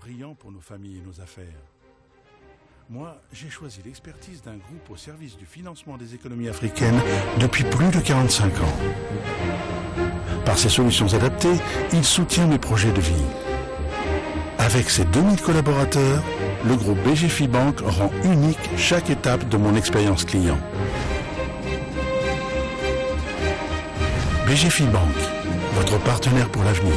brillant pour nos familles et nos affaires. Moi, j'ai choisi l'expertise d'un groupe au service du financement des économies africaines depuis plus de 45 ans. Par ses solutions adaptées, il soutient mes projets de vie. Avec ses 2000 collaborateurs, le groupe BGFI Bank rend unique chaque étape de mon expérience client. BGFI Bank, votre partenaire pour l'avenir.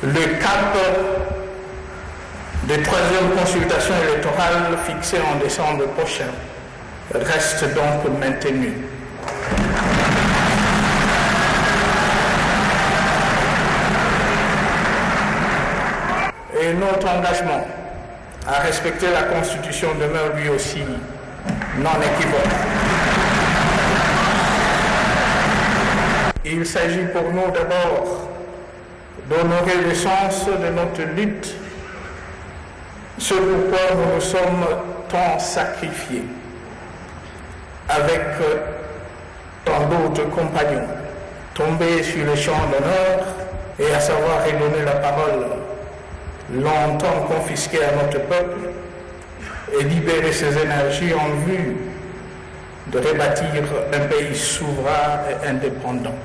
Le cap des troisième consultations électorales fixées en décembre prochain reste donc maintenu. Et notre engagement à respecter la Constitution demeure lui aussi non équivoque. Il s'agit pour nous d'abord d'honorer le sens de notre lutte, ce pourquoi nous nous sommes tant sacrifiés, avec tant d'autres compagnons, tombés sur le champ d'honneur et à savoir redonner la parole longtemps confisquée à notre peuple et libérer ses énergies en vue de rebâtir un pays souverain et indépendant.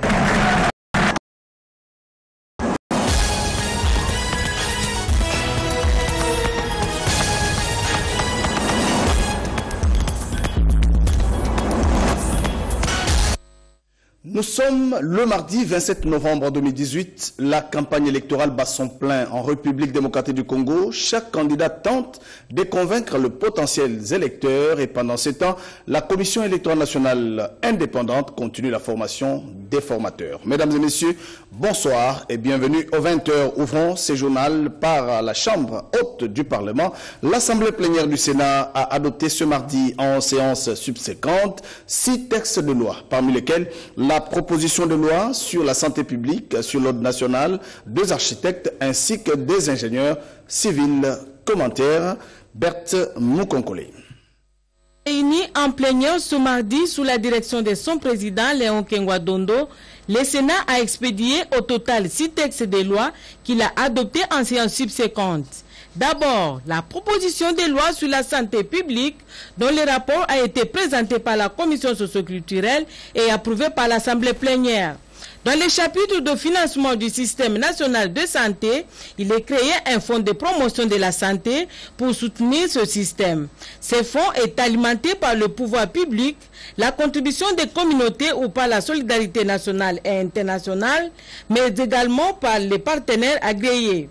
Nous sommes le mardi 27 novembre 2018. La campagne électorale bat son plein en République démocratique du Congo. Chaque candidat tente de convaincre le potentiel électeur et pendant ce temps, la Commission électorale nationale indépendante continue la formation des formateurs. Mesdames et messieurs, bonsoir et bienvenue aux 20h. Ouvrons ce journal par la Chambre haute du Parlement. L'Assemblée plénière du Sénat a adopté ce mardi en séance subséquente 6 textes de loi, parmi lesquels la proposition de loi sur la santé publique, sur l'ordre national, 2 architectes ainsi que des ingénieurs civils. Commentaire, Berthe Moukonkole. Réunis en plénière ce mardi sous la direction de son président Léon Kengwa Dondo, le Sénat a expédié au total 6 textes de loi qu'il a adoptés en séance subséquente. D'abord, la proposition de loi sur la santé publique, dont le rapport a été présenté par la Commission socioculturelle et approuvé par l'Assemblée plénière. Dans le chapitre de financement du système national de santé, il est créé un fonds de promotion de la santé pour soutenir ce système. Ce fonds est alimenté par le pouvoir public, la contribution des communautés ou par la solidarité nationale et internationale, mais également par les partenaires agréés.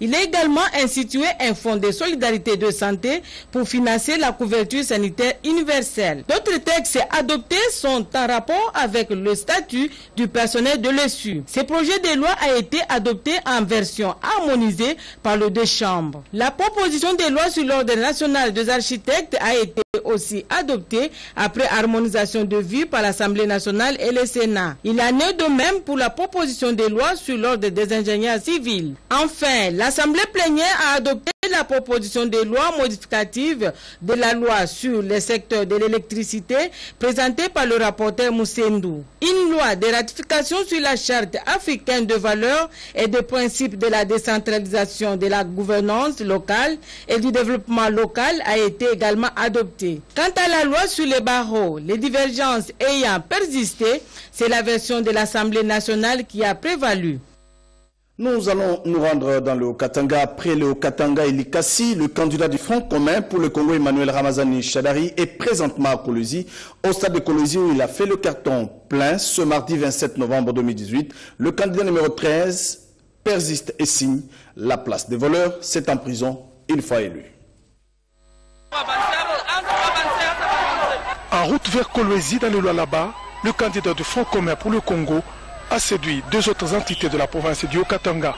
Il est également institué un fonds de solidarité de santé pour financer la couverture sanitaire universelle. D'autres textes adoptés sont en rapport avec le statut du personnel de l'ESU. Ce projet de loi a été adopté en version harmonisée par les 2 chambres. La proposition de loi sur l'ordre national des architectes a été aussi adoptée après harmonisation de vue par l'Assemblée nationale et le Sénat. Il en est de même pour la proposition de loi sur l'ordre des ingénieurs civils. Enfin, l'Assemblée plénière a adopté la proposition de loi modificative de la loi sur le secteur de l'électricité présentée par le rapporteur Moussendou. Une loi de ratification sur la charte africaine de valeurs et des principes de la décentralisation de la gouvernance locale et du développement local a été également adoptée. Quant à la loi sur les barreaux, les divergences ayant persisté, c'est la version de l'Assemblée nationale qui a prévalu. Nous allons nous rendre dans le Haut-Katanga. Après le Haut-Katanga et l'Ikassi, le candidat du Front commun pour le Congo, Emmanuel Ramazani Shadari, est présentement à Kolwezi, au stade de Kolwezi où il a fait le carton plein ce mardi 27 novembre 2018. Le candidat numéro 13 persiste et signe. La place des voleurs, c'est en prison une fois élu. En route vers Kolwezi, dans le Lualaba, le candidat du Front commun pour le Congo a séduit deux autres entités de la province du Haut-Katanga.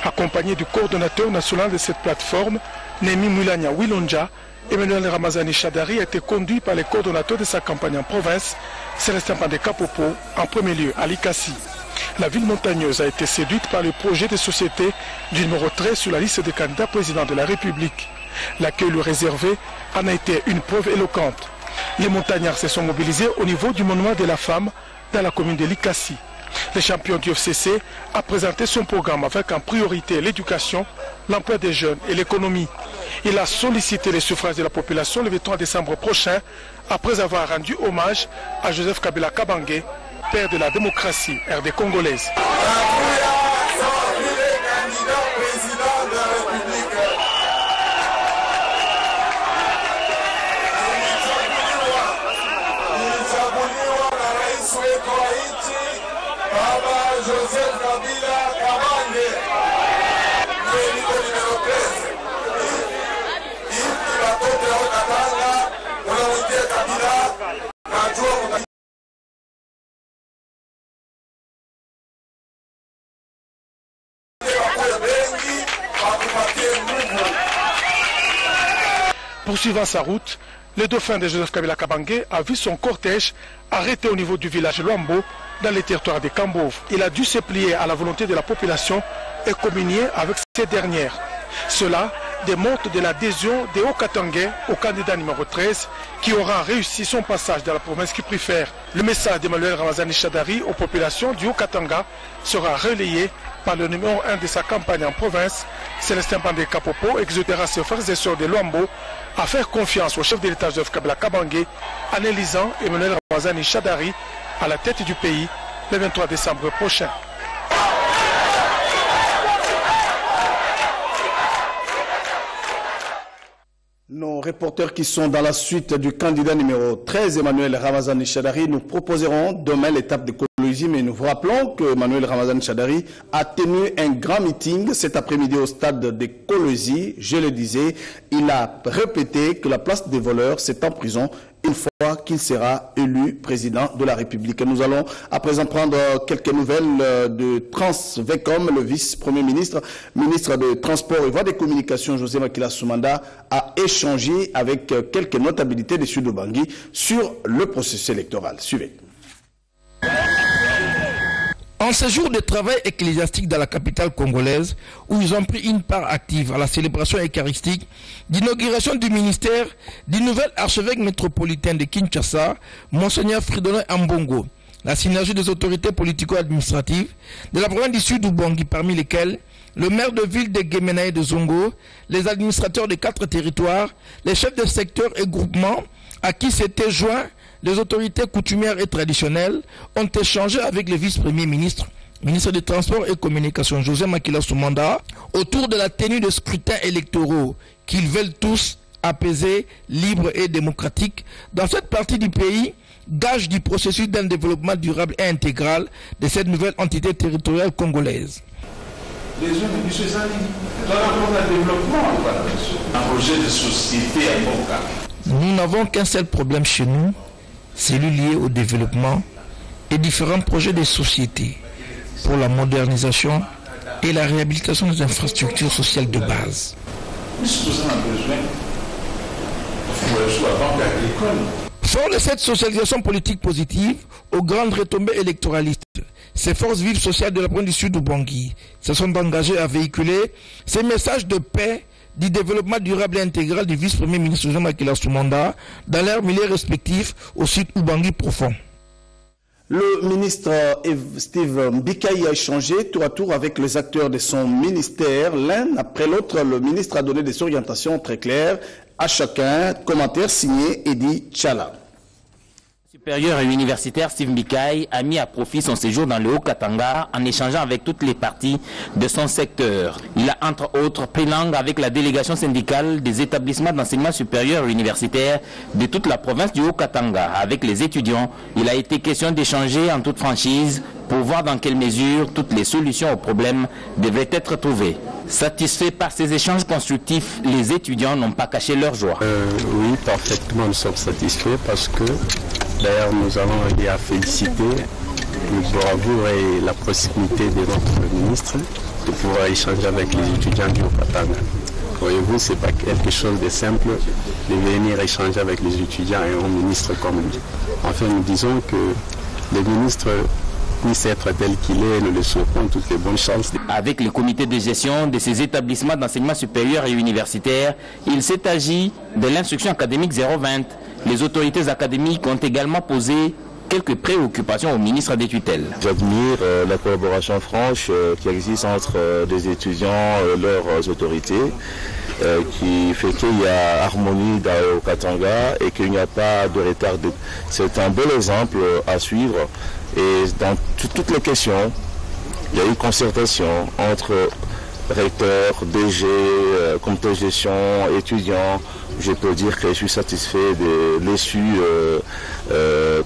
Accompagné du coordonnateur national de cette plateforme, Nemi Mulanya Wilonja, Emmanuel Ramazani Shadari a été conduit par les coordonnateurs de sa campagne en province, Célestin Pandé-Kapopo, en premier lieu à l'Ikassi. La ville montagneuse a été séduite par le projet de société du numéro 13 sur la liste des candidats présidents de la République. L'accueil lui réservé en a été une preuve éloquente. Les montagnards se sont mobilisés au niveau du monument de la femme dans la commune de l'Ikassi. Le champion du FCC a présenté son programme avec en priorité l'éducation, l'emploi des jeunes et l'économie. Il a sollicité les suffrages de la population le 23 décembre prochain après avoir rendu hommage à Joseph Kabila Kabange, père de la démocratie RD congolaise. Joseph Kabila Kabange, Poursuivant sa route, le dauphin de Joseph Kabila Kabange a vu son cortège arrêté au niveau du village Luambo dans les territoires des Kambov. Il a dû se plier à la volonté de la population et communier avec ces dernières. Cela démontre de l'adhésion des Haut-Katangais au candidat numéro 13 qui aura réussi son passage dans la province qui préfère. Le message d'Emmanuel Ramazani Shadari aux populations du Haut-Katanga sera relayé par le numéro 1 de sa campagne en province, Célestin Pandé-Kapopo, exhortera ses frères et sœurs de Luambo à faire confiance au chef de l'État Joseph Kabila Kabange en élisant Emmanuel Ramazani Shadari à la tête du pays le 23 décembre prochain. Nos reporters qui sont dans la suite du candidat numéro 13, Emmanuel Ramazani Shadari, nous proposerons demain l'étape de Kolwezi, mais nous vous rappelons que Emmanuel Ramazani Shadari a tenu un grand meeting cet après-midi au stade de Kolwezi. Je le disais, il a répété que la place des voleurs, c'est en prison une fois qu'il sera élu président de la République. Nous allons à présent prendre quelques nouvelles de Transvecom. Le vice-premier ministre, ministre de Transport et Voies des Communications, José Makila Soumanda, a échangé avec quelques notabilités des Sud-Bangui sur le processus électoral. Suivez. En ce jour de travail ecclésiastique dans la capitale congolaise, où ils ont pris une part active à la célébration eucharistique d'inauguration du ministère du nouvel archevêque métropolitain de Kinshasa, Monseigneur Fridolin Ambongo, la synergie des autorités politico-administratives de la province du Sud-Bangui, parmi lesquelles le maire de ville de Guémenaï de Zongo, les administrateurs des 4 territoires, les chefs de secteur et groupements à qui s'étaient joints les autorités coutumières et traditionnelles, ont échangé avec le vice-premier ministre, ministre des Transports et Communications, José Makila Soumanda, autour de la tenue de scrutins électoraux qu'ils veulent tous apaiser, libres et démocratiques dans cette partie du pays, gage du processus d'un développement durable et intégral de cette nouvelle entité territoriale congolaise. Les gens de M. Zali, dans le développement, un projet de société à Boka. Nous n'avons qu'un seul problème chez nous, celui lié au développement et différents projets de société pour la modernisation et la réhabilitation des infrastructures sociales de base. Fort de cette socialisation politique positive, aux grandes retombées électoralistes, ces forces vives sociales de la province du Sud-Bangui se sont engagées à véhiculer ces messages de paix, du développement durable et intégral du vice-premier ministre José Makila Soumanda dans leurs milieux respectifs au Sud-Bangui profond. Le ministre Steve Mbikaï a échangé tour à tour avec les acteurs de son ministère. L'un après l'autre, le ministre a donné des orientations très claires à chacun. Commentaire signé Eddy Tchala. Supérieur et universitaire Steve Mikaï a mis à profit son séjour dans le Haut-Katanga en échangeant avec toutes les parties de son secteur. Il a entre autres pris langue avec la délégation syndicale des établissements d'enseignement supérieur et universitaire de toute la province du Haut-Katanga. Avec les étudiants, il a été question d'échanger en toute franchise pour voir dans quelle mesure toutes les solutions aux problèmes devraient être trouvées. Satisfaits par ces échanges constructifs, les étudiants n'ont pas caché leur joie. Oui, parfaitement, nous sommes satisfaits parce que d'ailleurs nous allons féliciter le bravoure et la proximité de notre ministre de pouvoir échanger avec les étudiants du Haut-Katanga. Voyez-vous, ce n'est pas quelque chose de simple de venir échanger avec les étudiants et un ministre comme lui. Enfin, nous disons que le ministre puisse être tel qu'il est, nous le souhaitons toutes les bonnes chances. Avec le comité de gestion de ces établissements d'enseignement supérieur et universitaire, il s'est agi de l'instruction académique 020. Les autorités académiques ont également posé quelques préoccupations au ministre des tutelles. J'admire la collaboration franche qui existe entre des étudiants et leurs autorités, qui fait qu'il y a harmonie au Katanga et qu'il n'y a pas de retard. C'est un bel exemple à suivre. Et dans toutes les questions, il y a eu concertation entre recteurs, DG, comité de gestion, étudiants. Je peux dire que je suis satisfait de l'issue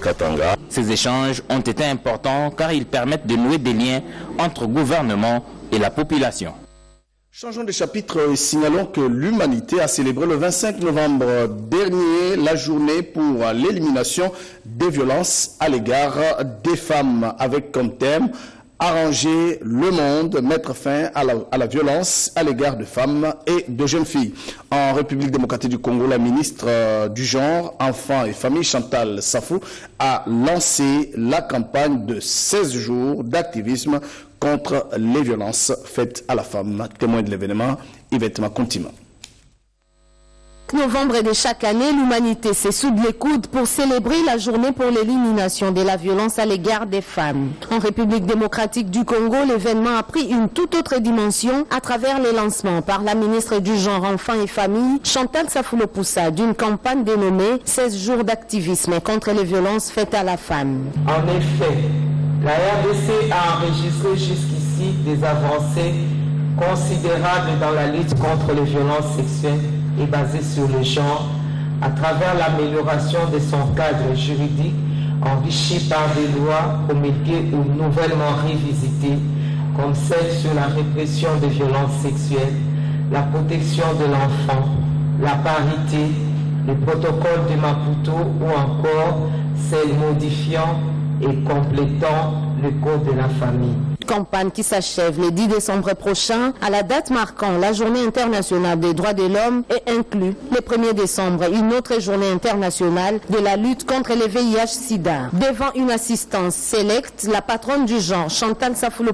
Katanga. Ces échanges ont été importants car ils permettent de nouer des liens entre gouvernement et la population. Changeons de chapitre et signalons que l'humanité a célébré le 25 novembre dernier la journée pour l'élimination des violences à l'égard des femmes, avec comme thème arranger le monde, mettre fin à la violence à l'égard de femmes et de jeunes filles. En République démocratique du Congo, la ministre du Genre, Enfants et Familles, Chantal Safou, a lancé la campagne de 16 jours d'activisme contre les violences faites à la femme. Témoin de l'événement, Yvette Makontima. Novembre de chaque année, l'humanité s'essoude les coudes pour célébrer la journée pour l'élimination de la violence à l'égard des femmes. En République démocratique du Congo, l'événement a pris une toute autre dimension à travers les lancements par la ministre du Genre, Enfants et Familles, Chantal Safou d'une campagne dénommée 16 jours d'activisme contre les violences faites à la femme. En effet, la RDC a enregistré jusqu'ici des avancées considérables dans la lutte contre les violences sexuelles et basée sur le genre, à travers l'amélioration de son cadre juridique, enrichi par des lois promulguées ou nouvellement revisitées, comme celle sur la répression des violences sexuelles, la protection de l'enfant, la parité, le protocole de Maputo ou encore celle modifiant et complétant le code de la famille. Campagne qui s'achève le 10 décembre prochain à la date marquant la journée internationale des droits de l'homme et inclut le 1er décembre une autre journée internationale de la lutte contre le VIH-Sida. Devant une assistance sélecte, la patronne du genre Chantal Safou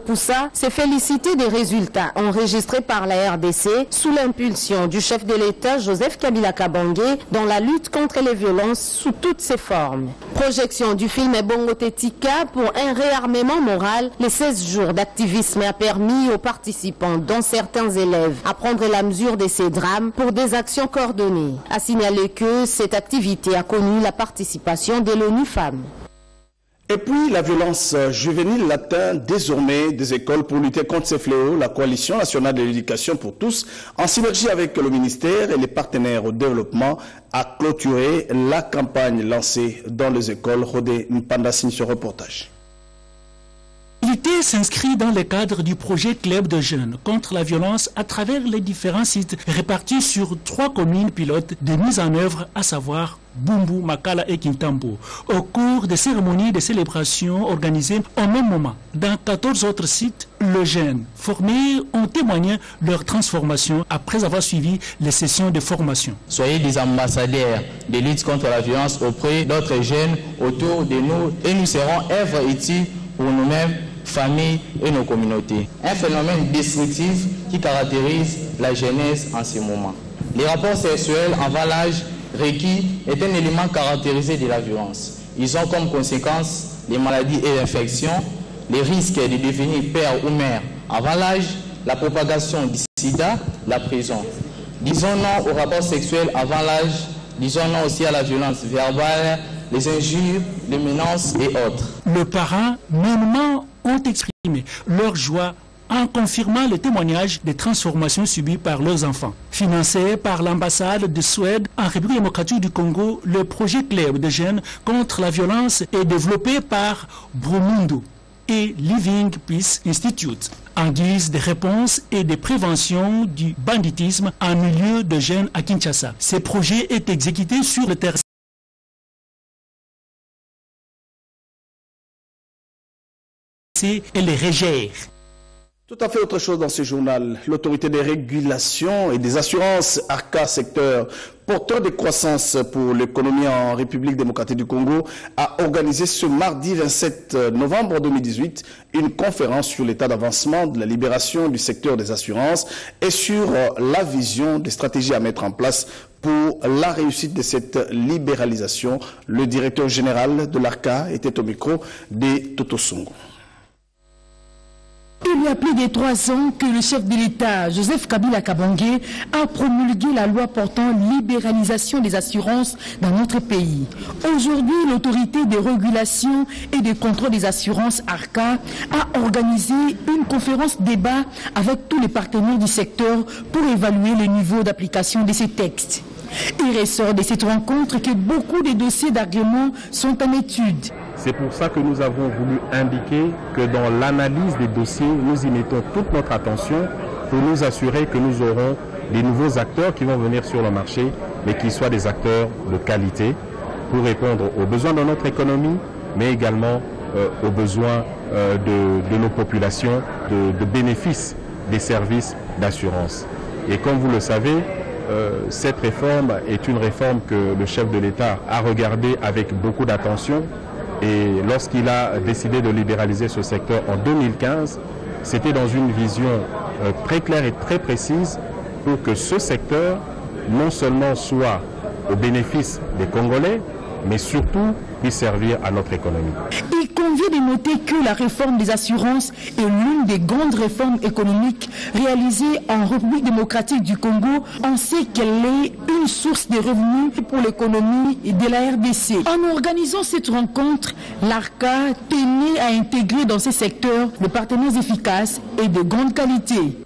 s'est félicitée des résultats enregistrés par la RDC sous l'impulsion du chef de l'État Joseph Kabila Kabange dans la lutte contre les violences sous toutes ses formes. Projection du film Bongo Tetika pour un réarmement moral, les 16 jours d'activisme a permis aux participants, dont certains élèves, à prendre la mesure de ces drames pour des actions coordonnées. À signaler que cette activité a connu la participation de l'ONU Femmes. Et puis, la violence juvénile atteint désormais des écoles. Pour lutter contre ces fléaux, la Coalition nationale de l'éducation pour tous, en synergie avec le ministère et les partenaires au développement, a clôturé la campagne lancée dans les écoles. Rodé Mpanda signe ce reportage. L'idée s'inscrit dans le cadre du projet Club de jeunes contre la violence à travers les différents sites répartis sur 3 communes pilotes de mise en œuvre, à savoir Bumbu, Makala et Kintambo, au cours des cérémonies de célébration organisées au même moment. Dans 14 autres sites, les jeunes formés ont témoigné leur transformation après avoir suivi les sessions de formation. Soyez des ambassadeurs de lutte contre la violence auprès d'autres jeunes autour de nous et nous serons œuvre utile pour nous-mêmes, familles et nos communautés. Un phénomène destructif qui caractérise la jeunesse en ce moment. Les rapports sexuels avant l'âge requis est un élément caractérisé de la violence. Ils ont comme conséquence les maladies et infections, les risques de devenir père ou mère avant l'âge, la propagation du sida, la prison. Disons non aux rapports sexuels avant l'âge, disons non aussi à la violence verbale, les injures, les menaces et autres. Les parents mêmement ont exprimé leur joie en confirmant le témoignage des transformations subies par leurs enfants. Financé par l'ambassade de Suède en République démocratique du Congo, le projet Club de jeunes contre la violence est développé par Bromundo et Living Peace Institute en guise de réponse et de prévention du banditisme en milieu de jeunes à Kinshasa. Ce projet est exécuté sur le terrain et les régères. Tout à fait autre chose dans ce journal. L'autorité des régulations et des assurances ARCA, secteur porteur de croissance pour l'économie en République démocratique du Congo, a organisé ce mardi 27 novembre 2018 une conférence sur l'état d'avancement de la libération du secteur des assurances et sur la vision des stratégies à mettre en place pour la réussite de cette libéralisation. Le directeur général de l'ARCA était au micro de Toto Songo. Il y a plus de 3 ans que le chef de l'État, Joseph Kabila Kabange, a promulgué la loi portant libéralisation des assurances dans notre pays. Aujourd'hui, l'autorité de régulation et de contrôle des assurances ARCA a organisé une conférence débat avec tous les partenaires du secteur pour évaluer le niveau d'application de ces textes. Il ressort de cette rencontre que beaucoup de dossiers d'agrément sont en étude. C'est pour ça que nous avons voulu indiquer que dans l'analyse des dossiers, nous y mettons toute notre attention pour nous assurer que nous aurons des nouveaux acteurs qui vont venir sur le marché, mais qui soient des acteurs de qualité pour répondre aux besoins de notre économie, mais également aux besoins de nos populations, de bénéfices des services d'assurance. Et comme vous le savez, cette réforme est une réforme que le chef de l'État a regardée avec beaucoup d'attention. Et lorsqu'il a décidé de libéraliser ce secteur en 2015, c'était dans une vision très claire et très précise pour que ce secteur non seulement soit au bénéfice des Congolais, mais surtout puisse servir à notre économie. Il convient de noter que la réforme des assurances est l'une des grandes réformes économiques réalisées en République démocratique du Congo. On sait qu'elle est une source de revenus pour l'économie de la RDC. En organisant cette rencontre, l'ARCA tenait à intégrer dans ces secteurs des partenaires efficaces et de grande qualité.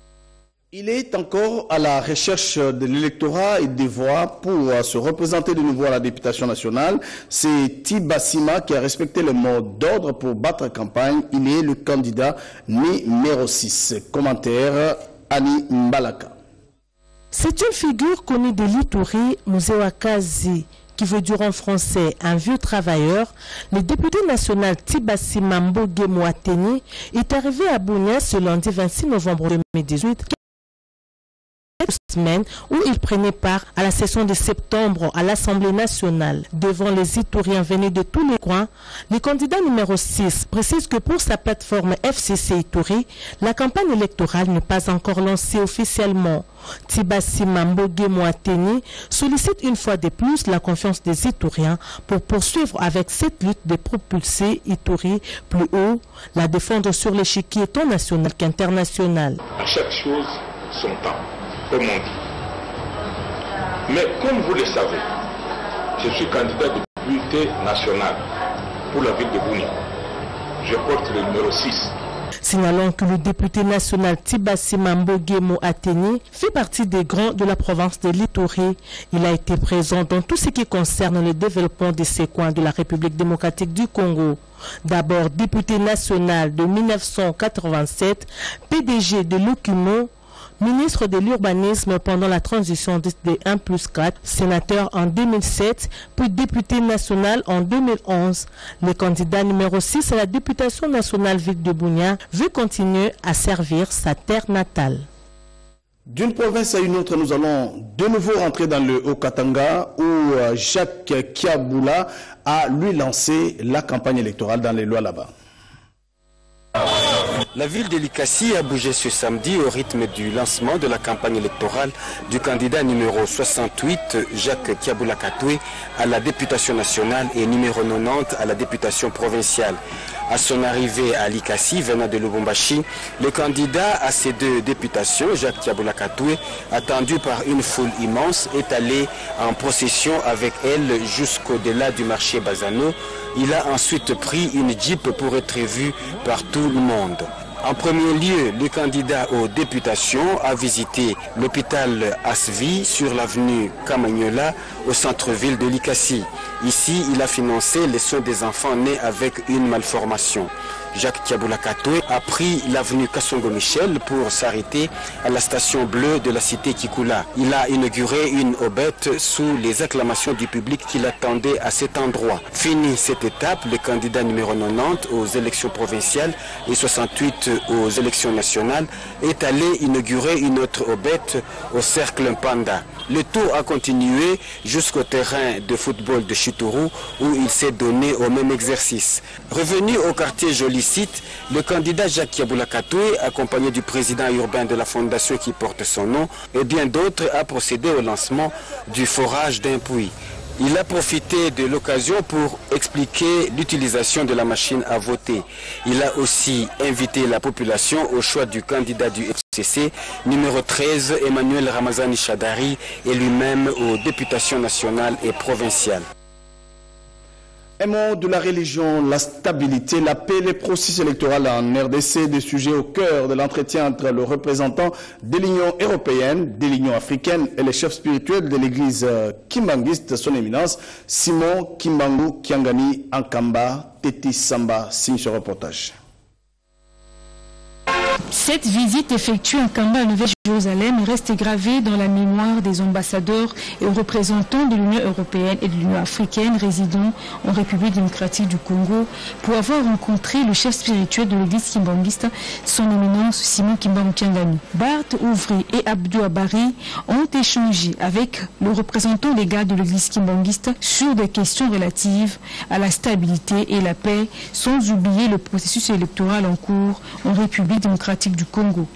Il est encore à la recherche de l'électorat et des voix pour se représenter de nouveau à la députation nationale. C'est Tibassima qui a respecté le mot d'ordre pour battre campagne. Il est le candidat numéro 6. Commentaire, Annie Mbalaka. C'est une figure connue de l'Ituri, Muzewakazi, qui veut dire en français un vieux travailleur. Le député national Tibassima Mboge Moateni est arrivé à Bunia ce lundi 26 novembre 2018. Semaine où il prenait part à la session de septembre à l'Assemblée nationale. Devant les Ituriens venus de tous les coins, le candidat numéro 6 précise que pour sa plateforme FCC Ituri, la campagne électorale n'est pas encore lancée officiellement. Tibassima Mboge Moateni sollicite une fois de plus la confiance des Ituriens pour poursuivre avec cette lutte de propulser Ituri plus haut, la défendre sur l'échiquier tant national qu'international. À chaque chose, son temps, comme on dit. Mais comme vous le savez, je suis candidat de député national pour la ville de Bunia. Je porte le numéro 6. Signalons que le député national Tibassima Mboge Moateni fait partie des grands de la province de l'Ituri. Il a été présent dans tout ce qui concerne le développement de ces coins de la République démocratique du Congo. D'abord député national de 1987, PDG de l'Okumo, ministre de l'urbanisme pendant la transition de 1+4, sénateur en 2007, puis député national en 2011. Le candidat numéro 6 à la députation nationale ville de Bunia veut continuer à servir sa terre natale. D'une province à une autre, nous allons de nouveau rentrer dans le Haut-Katanga où Jacques Kiabula a lui lancé la campagne électorale dans les lois là-bas. La ville de Likasi a bougé ce samedi au rythme du lancement de la campagne électorale du candidat numéro 68, Jacques Kiabula Katoué, à la députation nationale et numéro 90 à la députation provinciale. À son arrivée à Likasi, venant de Lubumbashi, le candidat à ces deux députations, Jacques Tiaboula Katoué, attendu par une foule immense, est allé en procession avec elle jusqu'au-delà du marché Bazano. Il a ensuite pris une jeep pour être vu par tout le monde. En premier lieu, le candidat aux députations a visité l'hôpital Asvi sur l'avenue Kamagnola au centre-ville de Likasi. Ici, il a financé les soins des enfants nés avec une malformation. Jacques Tiaboula Katoué a pris l'avenue Kassongo Michel pour s'arrêter à la station bleue de la cité Kikula. Il a inauguré une aubette sous les acclamations du public qui l'attendait à cet endroit. Fini cette étape, le candidat numéro 90 aux élections provinciales et 68 aux élections nationales est allé inaugurer une autre aubette au cercle Mpanda. Le tour a continué jusqu'au terrain de football de Chitourou où il s'est donné au même exercice. Revenu au quartier Jolicite, le candidat Jacques Tiaboula Katoué, accompagné du président urbain de la fondation qui porte son nom, et bien d'autres, a procédé au lancement du forage d'un puits. Il a profité de l'occasion pour expliquer l'utilisation de la machine à voter. Il a aussi invité la population au choix du candidat du FCC, numéro 13, Emmanuel Ramazani Chadari, et lui-même aux députations nationales et provinciales. Un mot de la religion, la stabilité, la paix, les processus électoraux en RDC, des sujets au cœur de l'entretien entre le représentant de l'Union européenne, de l'Union africaine et les chefs spirituels de l'église kimbanguiste, son éminence, Simon Kimbangu Kiangani Ankamba, Teti Samba, signe ce reportage. Cette visite effectuée en Kamba, Nouvelle-Jérusalem, reste gravée dans la mémoire des ambassadeurs et représentants de l'Union européenne et de l'Union africaine résidant en République démocratique du Congo pour avoir rencontré le chef spirituel de l'église kimbanguiste, son éminence Simon Kimbangu Kiangani. Bart Ouvry et Abdou Abari ont échangé avec le représentant légal de l'église kimbanguiste sur des questions relatives à la stabilité et la paix, sans oublier le processus électoral en cours en République démocratique du Congo.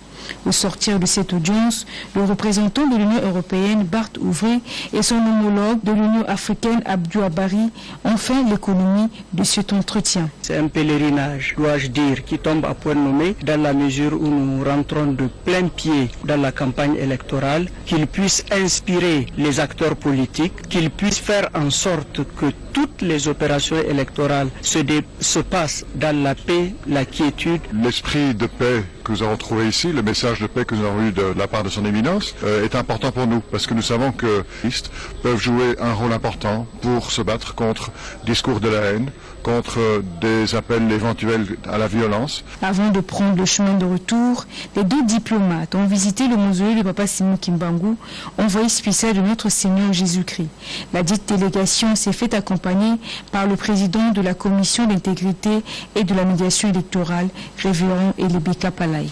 Au sortir de cette audience, le représentant de l'Union européenne, Bart Ouvry, et son homologue de l'Union africaine, Abdou Abari, ont fait l'économie de cet entretien. C'est un pèlerinage, dois-je dire, qui tombe à point nommé dans la mesure où nous rentrons de plein pied dans la campagne électorale, qu'il puisse inspirer les acteurs politiques, qu'il puisse faire en sorte que toutes les opérations électorales se passent dans la paix, la quiétude. L'esprit de paix que nous avons trouvé ici, le message de paix que nous avons eu de la part de son éminence est important pour nous parce que nous savons que les christianistes peuvent jouer un rôle important pour se battre contre discours de la haine, contre des appels éventuels à la violence. Avant de prendre le chemin de retour, les deux diplomates ont visité le mausolée de Papa Simon Kimbangu, envoyé spécial de notre Seigneur Jésus-Christ. La dite délégation s'est faite accompagner par le président de la Commission d'intégrité et de la médiation électorale, révérend Elebeka Palai.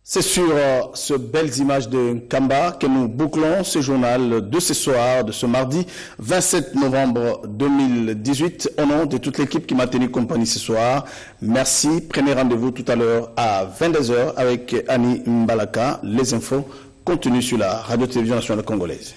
C'est sur ces belles images de Nkamba que nous bouclons ce journal de ce soir, de ce mardi 27 novembre 2018. Au nom de toute l'équipe qui m'a tenu compagnie ce soir, merci. Prenez rendez-vous tout à l'heure à 22h avec Annie Mbalaka. Les infos continuent sur la radio-télévision nationale congolaise.